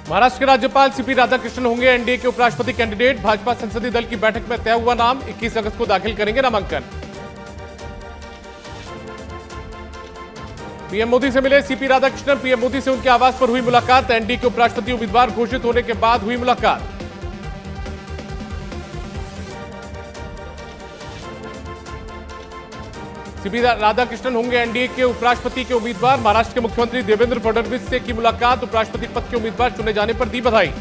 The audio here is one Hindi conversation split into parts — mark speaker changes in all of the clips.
Speaker 1: महाराष्ट्र के राज्यपाल सीपी राधाकृष्णन होंगे एनडीए के उपराष्ट्रपति कैंडिडेट। भाजपा संसदीय दल की बैठक में तय हुआ नाम। 21 अगस्त को दाखिल करेंगे नामांकन। पीएम मोदी से मिले सीपी राधाकृष्णन। पीएम मोदी से उनके आवास पर हुई मुलाकात। एनडीए के उपराष्ट्रपति उम्मीदवार घोषित होने के बाद हुई मुलाकात। सीपी राधाकृष्णन होंगे एनडीए के उपराष्ट्रपति के उम्मीदवार। महाराष्ट्र के मुख्यमंत्री देवेंद्र फडणवीस से की मुलाकात। उपराष्ट्रपति पद के उम्मीदवार चुने जाने पर दी बधाई।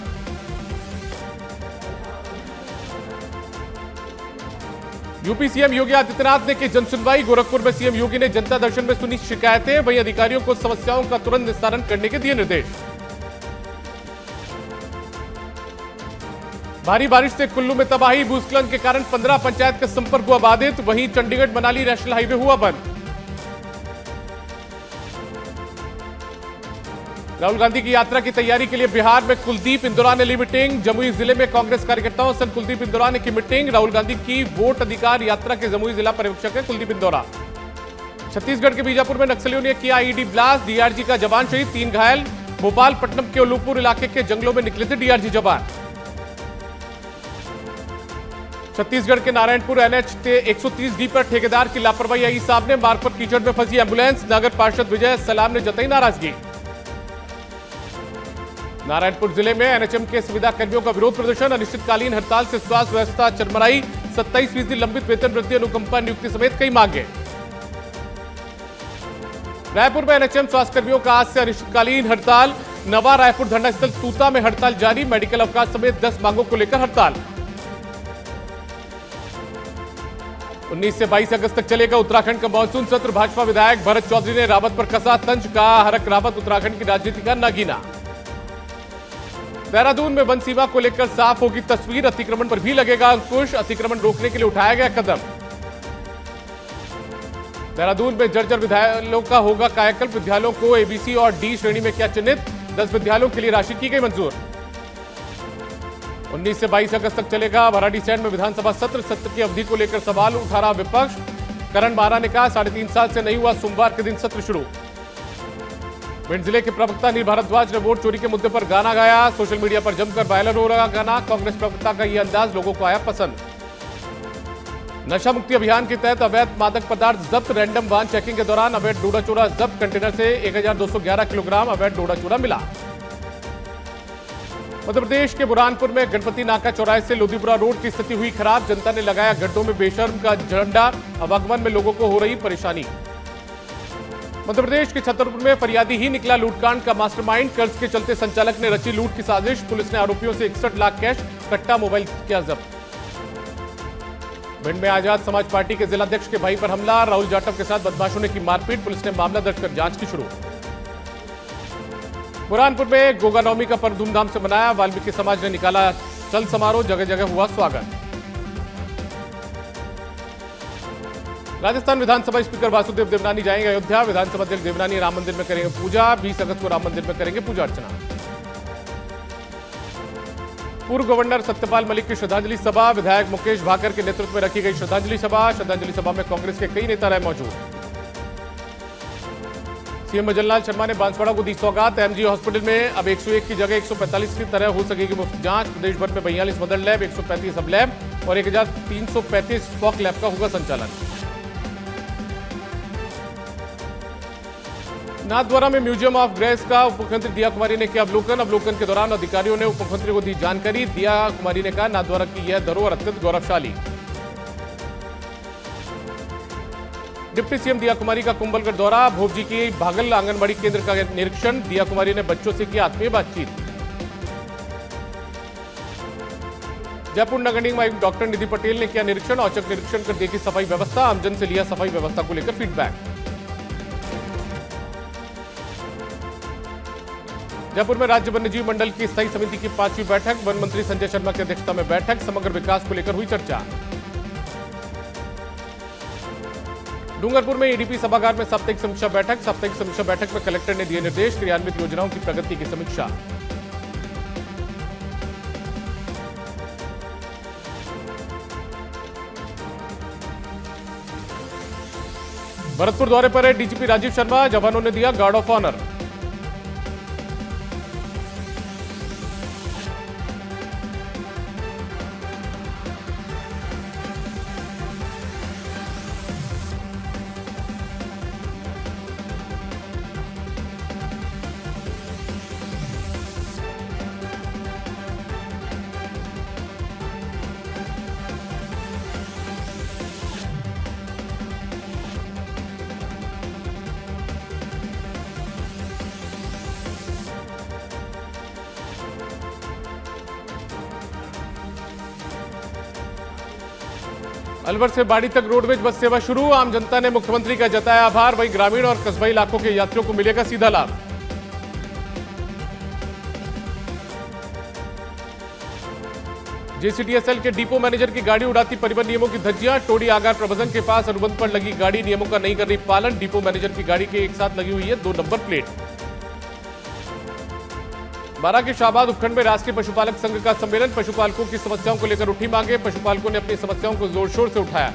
Speaker 1: यूपी सीएम योगी आदित्यनाथ ने की जनसुनवाई। गोरखपुर में सीएम योगी ने जनता दर्शन में सुनी शिकायतें। वहीं अधिकारियों को समस्याओं का तुरंत निस्तारण करने के दिए निर्देश। भारी बारिश से कुल्लू में तबाही। भूस्खलन के कारण 15 पंचायत का संपर्क हुआ बाधित। वहीं चंडीगढ़ मनाली नेशनल हाईवे हुआ बंद। राहुल गांधी की यात्रा की तैयारी के लिए बिहार में कुलदीप इंदौरा ने ली मीटिंग। जमुई जिले में कांग्रेस कार्यकर्ताओं संग कुलदीप इंदौरा ने की मीटिंग। राहुल गांधी की वोट अधिकार यात्रा के जमुई जिला पर्यवेक्षक है कुलदीप इंदौरा। छत्तीसगढ़ के बीजापुर में नक्सलियों ने किया आईईडी ब्लास्ट। डीआरजी का जवान शहीद, 3 घायल। भोपालपट्टनम के उल्लूपुर इलाके के जंगलों में निकले थे डीआरजी जवान। छत्तीसगढ़ के नारायणपुर एनएच 130D पर ठेकेदार की लापरवाही आई सामने। मार्ग पर कीचड़ में फंसी एम्बुलेंस। नगर पार्षद विजय सलाम ने जताई नाराजगी। नारायणपुर जिले में एनएचएम के सुविधा कर्मियों का विरोध प्रदर्शन। अनिश्चितकालीन हड़ताल से स्वास्थ्य व्यवस्था चरमराई। 27% लंबित वेतन वृद्धि, अनुकंपा नियुक्ति समेत कई मांगे। रायपुर में एनएचएम स्वास्थ्य कर्मियों का आज से अनिश्चितकालीन हड़ताल। नवा रायपुर धरना स्थल तूता में हड़ताल जारी। मेडिकल अवकाश समेत 10 मांगों को लेकर हड़ताल। 19 से 22 अगस्त तक चलेगा उत्तराखंड का मानसून सत्र। भाजपा विधायक भरत चौधरी ने रावत पर कसा तंज। कहा हरक रावत उत्तराखंड की राजनीति का नागीना। देहरादून में वन सीमा को लेकर साफ होगी तस्वीर। अतिक्रमण पर भी लगेगा अंकुश। अतिक्रमण रोकने के लिए उठाया गया कदम। देहरादून में जर्जर विद्यालयों का होगा कायाकल्प। विद्यालयों को एबीसी और डी श्रेणी में किया चिन्हित। 10 विद्यालयों के लिए राशि की गई मंजूर। 19 से 22 अगस्त तक चलेगा भराड़ीसैंण में विधानसभा सत्र। सत्र की अवधि को लेकर सवाल उठा रहा विपक्ष। करण मारा ने कहा 3.5 साल से नहीं हुआ, सोमवार के दिन सत्र शुरू। भिंड जिले के प्रवक्ता अनिल भारद्वाज ने वोट चोरी के मुद्दे पर गाना गाया। सोशल मीडिया पर जमकर वायरल हो रहा गाना। कांग्रेस प्रवक्ता का यह अंदाज लोगों को आया पसंद। नशा मुक्ति अभियान के तहत अवैध मादक पदार्थ जब्त। रैंडम वाहन चेकिंग के दौरान अवैध डोडा चूरा जब्त। कंटेनर से 1211 किलोग्राम अवैध डोडा चूरा मिला। मध्य प्रदेश के बुरहानपुर में गणपति नाका चौराहे से लोधीपुरा रोड की स्थिति हुई खराब। जनता ने लगाया गड्ढों में बेशर्म का झंडा। आवागमन में लोगों को हो रही परेशानी। मध्य प्रदेश के छतरपुर में फरियादी ही निकला लूटकांड का मास्टरमाइंड। कर्ज के चलते संचालक ने रची लूट की साजिश। पुलिस ने आरोपियों से 61 लाख कैश, कट्टा मोबाइल किया जब्त। भिंड में आजाद समाज पार्टी के जिलाध्यक्ष के भाई पर हमला। राहुल जाटव के साथ बदमाशों ने की मारपीट। पुलिस ने मामला दर्ज कर जांच की शुरू। बुरहानपुर में गोगा नवमी का पर्व धूमधाम से मनाया। वाल्मीकि समाज ने निकाला चल समारोह। जगह जगह हुआ स्वागत। राजस्थान विधानसभा स्पीकर वासुदेव देवनानी जाएंगे अयोध्या। विधानसभा अध्यक्ष देवनानी राम मंदिर में करेंगे पूजा। 20 अगस्त को राम मंदिर में करेंगे पूजा अर्चना। पूर्व गवर्नर सत्यपाल मलिक की श्रद्धांजलि सभा। विधायक मुकेश भाकर के नेतृत्व में रखी गई श्रद्धांजलि सभा। श्रद्धांजलि सभा में कांग्रेस के कई नेता रहे मौजूद। सीएम जलनाथ शर्मा ने बांसवाड़ा को दी सौगात। एमजी हॉस्पिटल में अब 101 की जगह 145 की तरह हो सकेगी मुफ्त जांच। प्रदेश भर में 42 मदर लैब, 135 सब लैब और 1335 स्पॉक लैब का होगा संचालन। नाथद्वारा में म्यूजियम ऑफ ग्रेस का उप मुख्यमंत्री दिया कुमारी ने किया अवलोकन। अवलोकन के दौरान अधिकारियों ने उप मुख्यमंत्री को दी जानकारी। दिया कुमारी ने कहा नाथद्वारा की यह धरोहर अत्यंत गौरवशाली। डिप्टी सीएम दिया कुमारी का कुंभलगढ़ दौरा। भोपजी की भागल आंगनबाड़ी केंद्र का निरीक्षण। दिया कुमारी ने बच्चों से की आत्मीय बातचीत। जयपुर नगर निगम आयुक्त डॉक्टर निधि पटेल ने किया निरीक्षण। औचक निरीक्षण कर देखी सफाई व्यवस्था। आमजन से लिया सफाई व्यवस्था को लेकर फीडबैक। जयपुर में राज्य वन्यजीव मंडल की स्थायी समिति की 5वीं बैठक। वन मंत्री संजय शर्मा की अध्यक्षता में बैठक। समग्र विकास को लेकर हुई चर्चा। डूंगरपुर में ईडीपी सभागार में साप्ताहिक समीक्षा बैठक। साप्ताहिक समीक्षा बैठक में कलेक्टर ने दिए निर्देश। क्रियान्वित योजनाओं की प्रगति की समीक्षा। भरतपुर दौरे पर है डीजीपी राजीव शर्मा। जवानों ने दिया गार्ड ऑफ ऑनर। अलवर से बाड़ी तक रोडवेज बस सेवा शुरू। आम जनता ने मुख्यमंत्री का जताया आभार। वहीं ग्रामीण और कस्बा इलाकों के यात्रियों को मिलेगा सीधा लाभ। जेसीटीएसएल के डिपो मैनेजर की गाड़ी उड़ाती परिवहन नियमों की धज्जियां। टोडी आगार प्रबंधन के पास अनुबंध पर लगी गाड़ी नियमों का नहीं कर रही पालन। डिपो मैनेजर की गाड़ी के एक साथ लगी हुई है 2 नंबर प्लेट। बारां के शाहबाद उपखंड में राष्ट्रीय पशुपालक संघ का सम्मेलन। पशुपालकों की समस्याओं को लेकर उठी मांगे। पशुपालकों ने अपनी समस्याओं को जोर शोर से उठाया।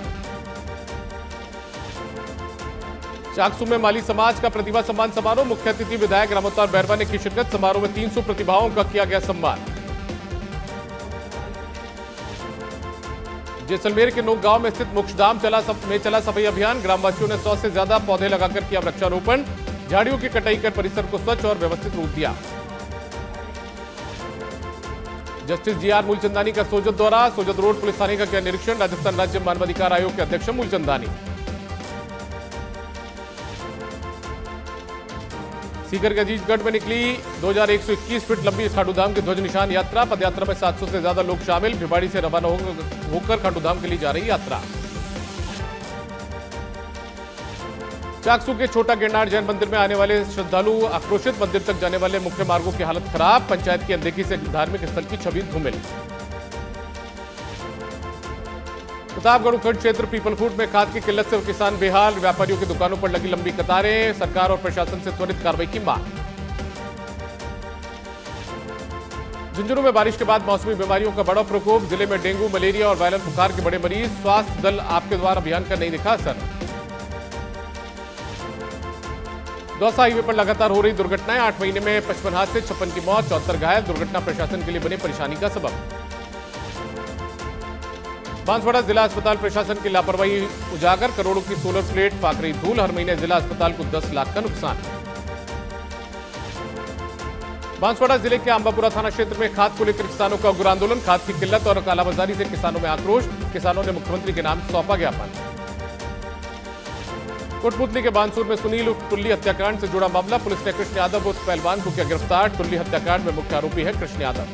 Speaker 1: चाकसू में माली समाज का प्रतिभा सम्मान समारोह। मुख्य अतिथि विधायक रामअवतार बैरवा ने की शिरकत। समारोह में 300 प्रतिभाओं का किया गया सम्मान। जैसलमेर के नोक गांव में स्थित मोक्षधाम चला सफाई अभियान। ग्रामवासियों ने 100 से ज्यादा पौधे लगाकर किया वृक्षारोपण। झाड़ियों की कटाई कर परिसर को स्वच्छ और व्यवस्थित रूप दिया। जस्टिस जीआर मूलचंदानी का सोजत दौरा। सोजत रोड पुलिस थाने का किया निरीक्षण। राजस्थान राज्य मानवाधिकार आयोग के अध्यक्ष मूलचंदानी। सीकर के अजीतगढ़ में निकली 2121 फीट लंबी खाटूधाम की ध्वज निशान यात्रा। पदयात्रा में 700 से ज्यादा लोग शामिल। भिवाड़ी से रवाना होकर खाटूधाम के लिए जा रही यात्रा। चाकसू के छोटा गिरनार जैन मंदिर में आने वाले श्रद्धालु आक्रोशित। मंदिर तक जाने वाले मुख्य मार्गों की हालत खराब। पंचायत की अनदेखी से धार्मिक स्थल की छवि धूमिल। प्रतापगढ़ उपखंड क्षेत्र पीपलखूट में खाद की किल्लत से किसान बेहाल। व्यापारियों की दुकानों पर लगी लंबी कतारें। सरकार और प्रशासन से त्वरित कार्रवाई की मांग। झुंझुनू में बारिश के बाद मौसमी बीमारियों का बड़ा प्रकोप। जिले में डेंगू, मलेरिया और वायरल बुखार के बड़े मरीज। स्वास्थ्य दल आपके द्वार अभियान का नहीं दिखा असर। दौसा हाईवे पर लगातार हो रही दुर्घटनाएं। 8 महीने में 55 हादसे, 56 की मौत, 74 घायल। दुर्घटना प्रशासन के लिए बने परेशानी का सबब। बांसवाड़ा जिला अस्पताल प्रशासन की लापरवाही उजागर। करोड़ों की सोलर प्लेट फाक रही धूल। हर महीने जिला अस्पताल को 10 लाख का नुकसान। बांसवाड़ा जिले के अंबापुरा थाना क्षेत्र में खाद को लेकर किसानों का उग्र आंदोलन। खाद की किल्लत और कालाबाजारी से किसानों में आक्रोश। किसानों ने मुख्यमंत्री के नाम सौंपा ज्ञापन। कोटपुतली के बानसूर में सुनील टुल्ली हत्याकांड से जुड़ा मामला। पुलिस ने कृष्ण यादव उस पहलवान को किया गिरफ्तार। टुल्ली हत्याकांड में मुख्य आरोपी है कृष्ण यादव।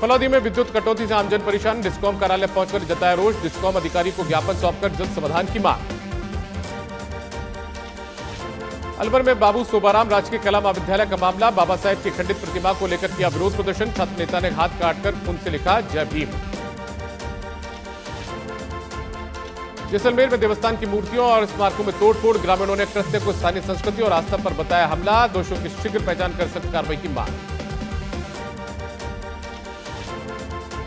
Speaker 1: फलौदी में विद्युत कटौती से आमजन परेशान। डिस्कॉम कार्यालय पहुंचकर जताया रोष। डिस्कॉम अधिकारी को ज्ञापन सौंपकर जल्द समाधान की मांग। अलवर में बाबू सोबाराम राजकीय कला महाविद्यालय का मामला। बाबा साहेब की खंडित प्रतिमा को लेकर किया विरोध प्रदर्शन। छात्र नेता ने हाथ काटकर खून से लिखा जय भीम। जैसलमेर में देवस्थान की मूर्तियों और स्मारकों में तोड़फोड़। ग्रामीणों ने कृत्य को स्थानीय संस्कृति और आस्था पर बताया हमला। दोषियों की शीघ्र पहचान कर सख्त कार्रवाई की मांग।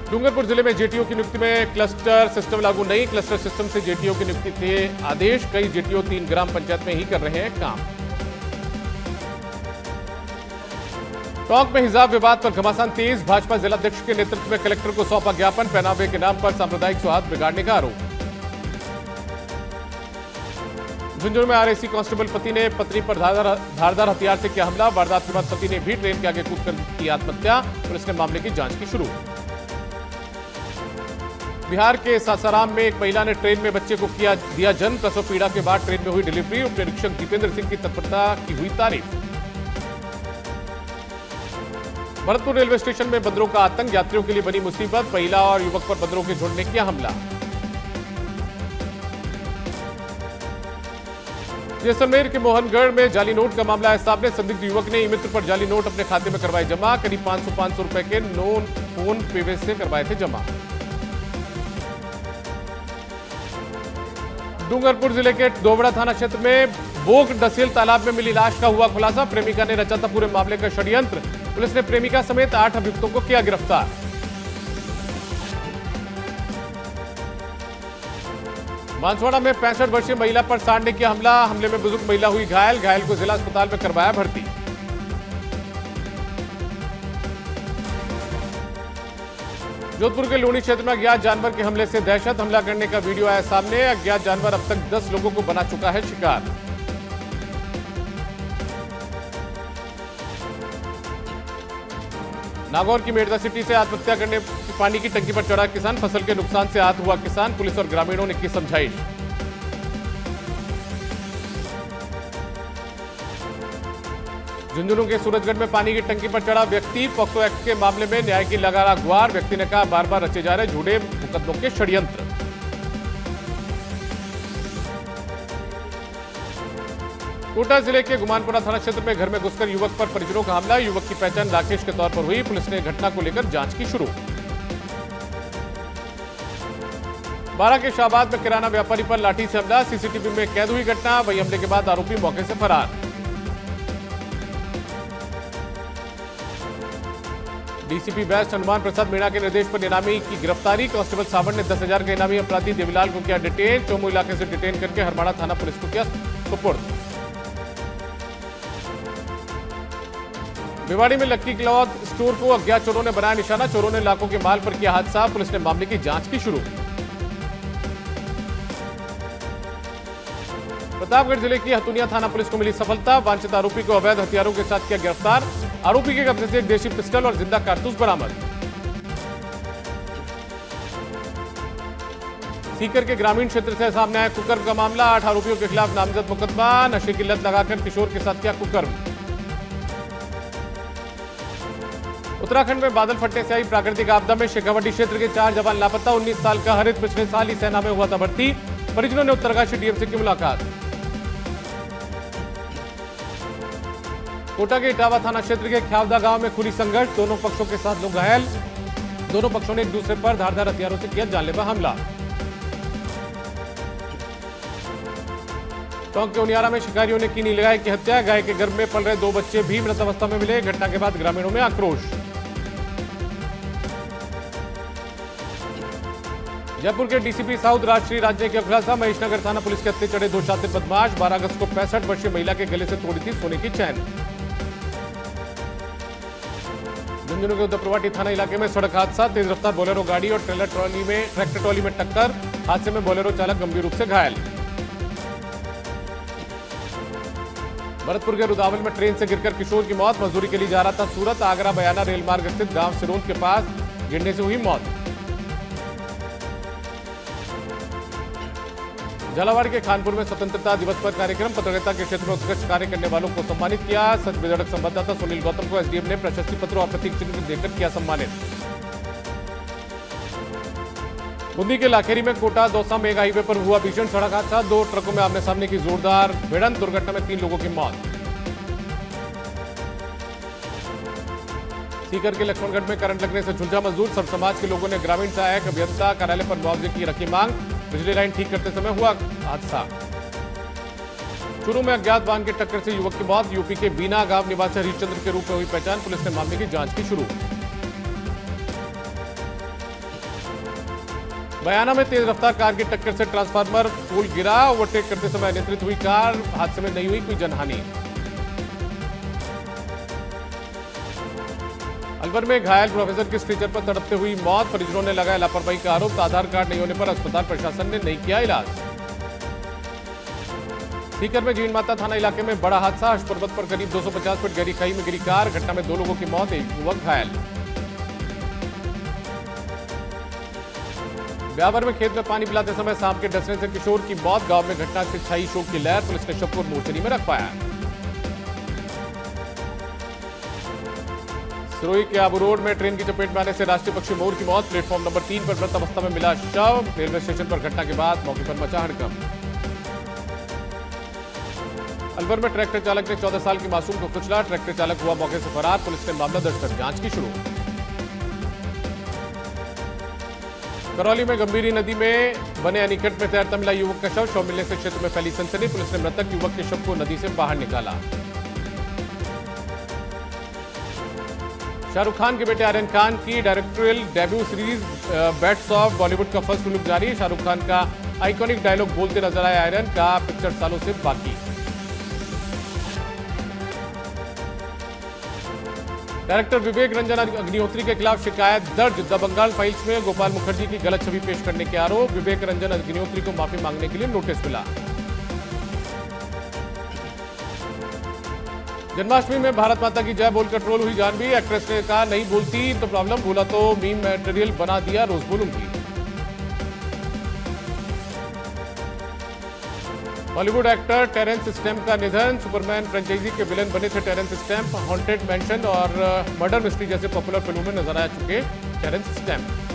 Speaker 1: डूंगरपुर जिले में जेटीओ की नियुक्ति में क्लस्टर सिस्टम लागू नहीं। क्लस्टर सिस्टम से जेटीओ की नियुक्ति थे आदेश। कई जेटीओ 3 ग्राम पंचायत में ही कर रहे हैं काम। टोंक में हिजाब विवाद पर घमासान तेज। भाजपा जिलाध्यक्ष के नेतृत्व में कलेक्टर को सौंपा ज्ञापन। पहनावे के नाम पर सांप्रदायिक सौहार्द बिगाड़ने का आरोप। झुंझुनू में आरएसी कांस्टेबल पति ने पत्नी पर धारदार हथियार से किया हमला। वारदात के बाद पति ने भी ट्रेन के आगे कूदकर की आत्महत्या। पुलिस ने मामले की जांच की शुरू। बिहार के सासाराम में एक महिला ने ट्रेन में बच्चे को दिया जन्म। प्रसव पीड़ा के बाद ट्रेन में हुई डिलीवरी। उप निरीक्षक दीपेंद्र सिंह की तत्परता की हुई तारीफ। भरतपुर रेलवे स्टेशन में बंदरों का आतंक। यात्रियों के लिए बनी मुसीबत। महिला और युवक पर बंदरों के झुंड ने किया हमला। जैसलमेर के मोहनगढ़ में जाली नोट का मामला है सामने। संदिग्ध युवक ने ई-मित्र पर जाली नोट अपने खाते में करवाए जमा। करीब 500 रुपए के नोन फोन पे से करवाए थे जमा। डूंगरपुर जिले के दोबड़ा थाना क्षेत्र में बोक डसेल तालाब में मिली लाश का हुआ खुलासा। प्रेमिका ने रचा था पूरे मामले का षड्यंत्र। पुलिस ने प्रेमिका समेत 8 अभियुक्तों को किया गिरफ्तार। बांसवाड़ा में 65 वर्षीय महिला पर सांड ने किया हमला। हमले में बुजुर्ग महिला हुई घायल। घायल को जिला अस्पताल में करवाया भर्ती। जोधपुर के लूणी क्षेत्र में अज्ञात जानवर के हमले से दहशत। हमला करने का वीडियो आया सामने। अज्ञात जानवर अब तक 10 लोगों को बना चुका है शिकार। नागौर की मेड़ता सिटी से आत्महत्या करने पानी की टंकी पर चढ़ा किसान। फसल के नुकसान से आहत हुआ किसान। पुलिस और ग्रामीणों ने की समझाइश। झुंझुनू के सूरजगढ़ में पानी की टंकी पर चढ़ा व्यक्ति, पॉक्सो एक्ट के मामले में न्याय की लगा रहा गुहार। व्यक्ति ने कहा बार बार रचे जा रहे झूठे मुकदमों के षड्यंत्र। कोटा जिले के गुमानपुरा थाना क्षेत्र में घर में घुसकर युवक पर परिजनों का हमला। युवक की पहचान राकेश के तौर पर हुई। पुलिस ने घटना को लेकर जांच की शुरू। बारा के शाहबाद में किराना व्यापारी पर लाठी से हमला। सीसीटीवी में कैद हुई घटना। वही हमले के बाद आरोपी मौके से फरार। डीसीपी वेस्ट हनुमान प्रसाद मीणा के निर्देश पर इनामी की गिरफ्तारी। कांस्टेबल सावंत ने 10,000 का इनामी अपराधी देवीलाल को किया डिटेन। चोमू इलाके से डिटेन करके हरमाड़ा थाना पुलिस को किया सुपुर्द। भिवाड़ी में लक्की क्लॉथ स्टोर को अज्ञात चोरों ने बनाया निशाना। चोरों ने लाखों के माल पर किया हादसा। पुलिस ने मामले की जांच की शुरू। प्रतापगढ़ जिले की हथुनिया थाना पुलिस को मिली सफलता। वांछित आरोपी को अवैध हथियारों के साथ किया गिरफ्तार। आरोपी के कब्जे से एक देशी पिस्टल और जिंदा कारतूस बरामद। सीकर के ग्रामीण क्षेत्र से सामने आया कुकर्म का मामला। 8 आरोपियों के खिलाफ नामजद मुकदमा। नशे की लत लगाकर किशोर के साथ किया कुकर्म। उत्तराखंड में बादल फटने से आई प्राकृतिक आपदा में शेखावटी क्षेत्र के 4 जवान लापता। 19 साल का हरित पिछले साल ही सेना में हुआ था भर्ती। परिजनों ने उत्तरकाशी डीएम से की मुलाकात। कोटा के इटावा थाना क्षेत्र के ख्यावदा गांव में खुली संघर्ष। दोनों पक्षों के साथ लोग घायल। दोनों पक्षों ने एक दूसरे पर धारदार हथियारों से किया जानलेवा हमला। टोंक के उनियारा में शिकारियों ने की नीलगाय की हत्या। गाय के गर्भ में पल रहे 2 बच्चे भी मृत अवस्था में मिले। घटना के बाद ग्रामीणों में आक्रोश। जयपुर के डीसीपी साउथ राष्ट्रीय राज्य के खुलासा। महेशनगर थाना पुलिस के हत्थे चढ़े 2 शातिर बदमाश। 12 अगस्त को 65 वर्षीय महिला के गले से तोड़ी थी सोने की चैन। झुंझुनू के उदयपुरवाटी थाना इलाके में सड़क हादसा। तेज रफ्तार बोलेरो गाड़ी और ट्रैक्टर ट्रॉली में टक्कर। हादसे में बोलेरो चालक गंभीर रूप से घायल। भरतपुर के रुदावल में ट्रेन से गिरकर किशोर की मौत। मजदूरी के लिए जा रहा था सूरत। आगरा बयाना रेल मार्ग स्थित गांव सिरोंद के पास गिरने से हुई मौत। झालावाड़ के खानपुर में स्वतंत्रता दिवस पर कार्यक्रम। पत्रकारिता के क्षेत्र में उत्कृष्ट कार्य करने वालों को सम्मानित किया। सच विदर्शक संवाददाता सुनील गौतम को एसडीएम ने प्रशस्ति पत्र और प्रतीक चिन्ह देकर किया सम्मानित। बूंदी के लाखेरी में कोटा दौसा मेगा हाईवे पर हुआ भीषण सड़क हादसा। 2 ट्रकों में आमने सामने की जोरदार भिड़ंत। दुर्घटना में 3 लोगों की मौत। सीकर के लक्ष्मणगढ़ में करंट लगने से झुलझा मजदूर। सब समाज के लोगों ने ग्रामीण सहायक अभियंता कार्यालय पर मुआवजे की रखी मांग। बिजली लाइन ठीक करते समय हुआ हादसा। चूरू में अज्ञात वाहन की टक्कर से युवक की मौत। यूपी के बीना गांव निवासी हरिश्चंद्र के रूप में हुई पहचान। पुलिस ने मामले की जांच की शुरू। बयाना में तेज रफ्तार कार की टक्कर से ट्रांसफार्मर पोल गिरा। ओवरटेक करते समय अनियंत्रित हुई कार। हादसे में नहीं हुई कोई जनहानि। अलवर में घायल प्रोफेसर की स्ट्रेचर पर तड़पते हुई मौत। परिजनों ने लगाया लापरवाही का आरोप। आधार कार्ड नहीं होने पर अस्पताल प्रशासन ने नहीं किया इलाज। सीकर में जीन माता थाना इलाके में बड़ा हादसा। पर्वत पर करीब 250 फीट गहरी खाई में गिरी कार। घटना में 2 लोगों की मौत, एक युवक घायल। ब्यावर में खेत में पानी पिलाते समय सांप के डसने से किशोर की मौत। गांव में घटना से छाई शोक की लहर। पुलिस ने शव को मोर्चरी में रख पाया। सिरोही के आबू रोड में ट्रेन की चपेट में आने से राष्ट्रीय पक्षी मोर की मौत। प्लेटफॉर्म नंबर 3 पर मृत अवस्था में मिला शव। रेलवे स्टेशन पर घटना के बाद मौके पर मचा हड़कंप। अलवर में ट्रैक्टर चालक ने 14 साल की मासूम को कुचला। ट्रैक्टर चालक हुआ मौके से फरार। पुलिस ने मामला दर्ज कर जांच की शुरू। करौली में गंभीरी नदी में बने एनीकट में तैरता मिला युवक का शव मिलने से क्षेत्र में फैली सनसनी। पुलिस ने मृतक युवक के शव को नदी से बाहर निकाला। शाहरुख खान के बेटे आर्यन खान की directorial debut series bats of Bollywood का फर्स्ट लुक जारी। शाहरुख खान का आइकॉनिक डायलॉग बोलते नजर आए आर्यन। का पिक्चर सालों से बाकी। डायरेक्टर विवेक रंजन अग्निहोत्री के खिलाफ शिकायत दर्ज। द बंगाल फाइल्स में गोपाल मुखर्जी की गलत छवि पेश करने के आरोप। विवेक रंजन अग्निहोत्री को माफी मांगने के लिए नोटिस मिला। जन्माष्टमी में भारत माता की जय बोलकर ट्रोल हुई जाह्नवी। एक्ट्रेस ने कहा नहीं बोलती तो प्रॉब्लम, बोला तो मीम मटेरियल बना दिया, रोज बोलूंगी। बॉलीवुड एक्टर टेरेंस स्टैम्प का निधन। सुपरमैन फ्रेंचाइजी के विलेन बने थे टेरेंस स्टैम्प। हॉन्टेड मैंशन और मर्डर मिस्ट्री जैसे पॉपुलर फिल्मों में नजर आ चुके टेरेंस स्टैम्प।